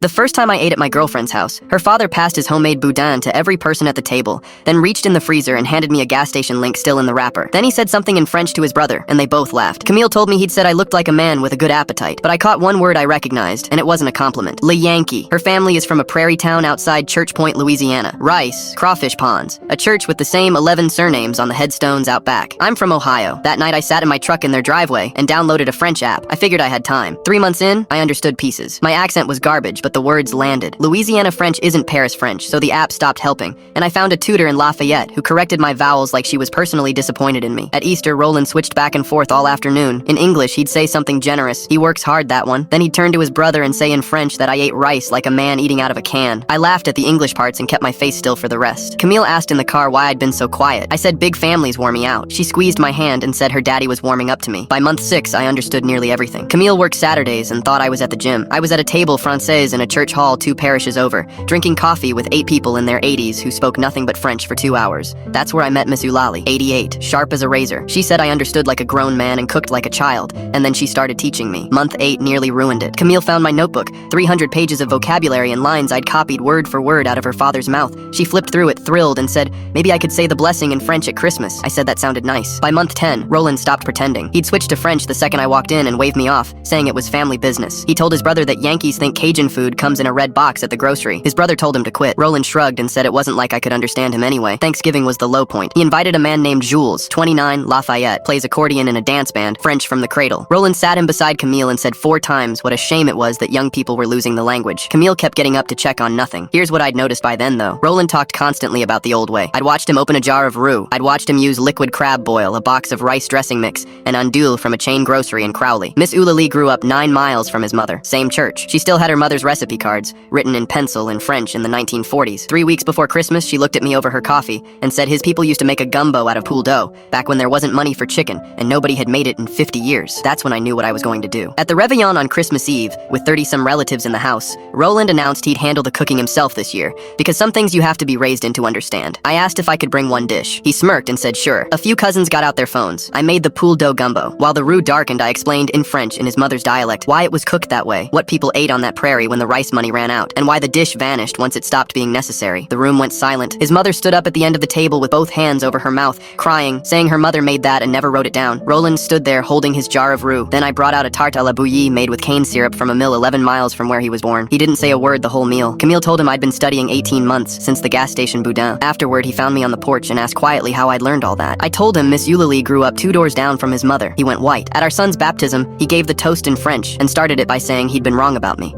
The first time I ate at my girlfriend's house, her father passed his homemade boudin to every person at the table, then reached in the freezer and handed me a gas station link still in the wrapper. Then he said something in French to his brother, and they both laughed. Camille told me he'd said I looked like a man with a good appetite, but I caught one word I recognized, and it wasn't a compliment. Le Yankee. Her family is from a prairie town outside Church Point, Louisiana. Rice, crawfish ponds, a church with the same 11 surnames on the headstones out back. I'm from Ohio. That night I sat in my truck in their driveway and downloaded a French app. I figured I had time. 3 months in, I understood pieces. My accent was garbage, but the words landed. Louisiana French isn't Paris French, so the app stopped helping, and I found a tutor in Lafayette who corrected my vowels like she was personally disappointed in me. At Easter, Roland switched back and forth all afternoon. In English, he'd say something generous. He works hard, that one. Then he'd turn to his brother and say in French that I ate rice like a man eating out of a can. I laughed at the English parts and kept my face still for the rest. Camille asked in the car why I'd been so quiet. I said big families wore me out. She squeezed my hand and said her daddy was warming up to me. By month 6, I understood nearly everything. Camille worked Saturdays and thought I was at the gym. I was at a table française in a church hall 2 parishes over, drinking coffee with 8 people in their 80s who spoke nothing but French for 2 hours. That's where I met Miss Eulalie, 88, sharp as a razor. She said I understood like a grown man and cooked like a child, and then she started teaching me. Month 8 nearly ruined it. Camille found my notebook, 300 pages of vocabulary and lines I'd copied word for word out of her father's mouth. She flipped through it, thrilled, and said, maybe I could say the blessing in French at Christmas. I said that sounded nice. By month 10, Roland stopped pretending. He'd switched to French the second I walked in and waved me off, saying it was family business. He told his brother that Yankees think Cajun food comes in a red box at the grocery. His brother told him to quit. Roland shrugged and said it wasn't like I could understand him anyway. Thanksgiving was the low point. He invited a man named Jules, 29, Lafayette, plays accordion in a dance band, French from the cradle. Roland sat him beside Camille and said 4 times what a shame it was that young people were losing the language. Camille kept getting up to check on nothing. Here's what I'd noticed by then, though. Roland talked constantly about the old way. I'd watched him open a jar of roux. I'd watched him use liquid crab boil, a box of rice dressing mix, and andouille from a chain grocery in Crowley. Miss Eulalie grew up 9 miles from his mother. Same church. She still had her mother's recipe cards, written in pencil in French in the 1940s. 3 weeks before Christmas, she looked at me over her coffee and said his people used to make a gumbo out of pool dough, back when there wasn't money for chicken, and nobody had made it in 50 years. That's when I knew what I was going to do. At the Réveillon on Christmas Eve, with 30-some relatives in the house, Roland announced he'd handle the cooking himself this year, because some things you have to be raised in to understand. I asked if I could bring one dish. He smirked and said sure. A few cousins got out their phones. I made the pool dough gumbo. While the roux darkened, I explained in French, in his mother's dialect, why it was cooked that way, what people ate on that prairie when the rice money ran out, and why the dish vanished once it stopped being necessary. The room went silent. His mother stood up at the end of the table with both hands over her mouth, crying, saying her mother made that and never wrote it down. Roland stood there holding his jar of roux. Then I brought out a tarte à la bouillie made with cane syrup from a mill 11 miles from where he was born. He didn't say a word the whole meal. Camille told him I'd been studying 18 months, since the gas station boudin. Afterward, he found me on the porch and asked quietly how I'd learned all that. I told him Miss Eulalie grew up 2 doors down from his mother. He went white. At our son's baptism, he gave the toast in French and started it by saying he'd been wrong about me.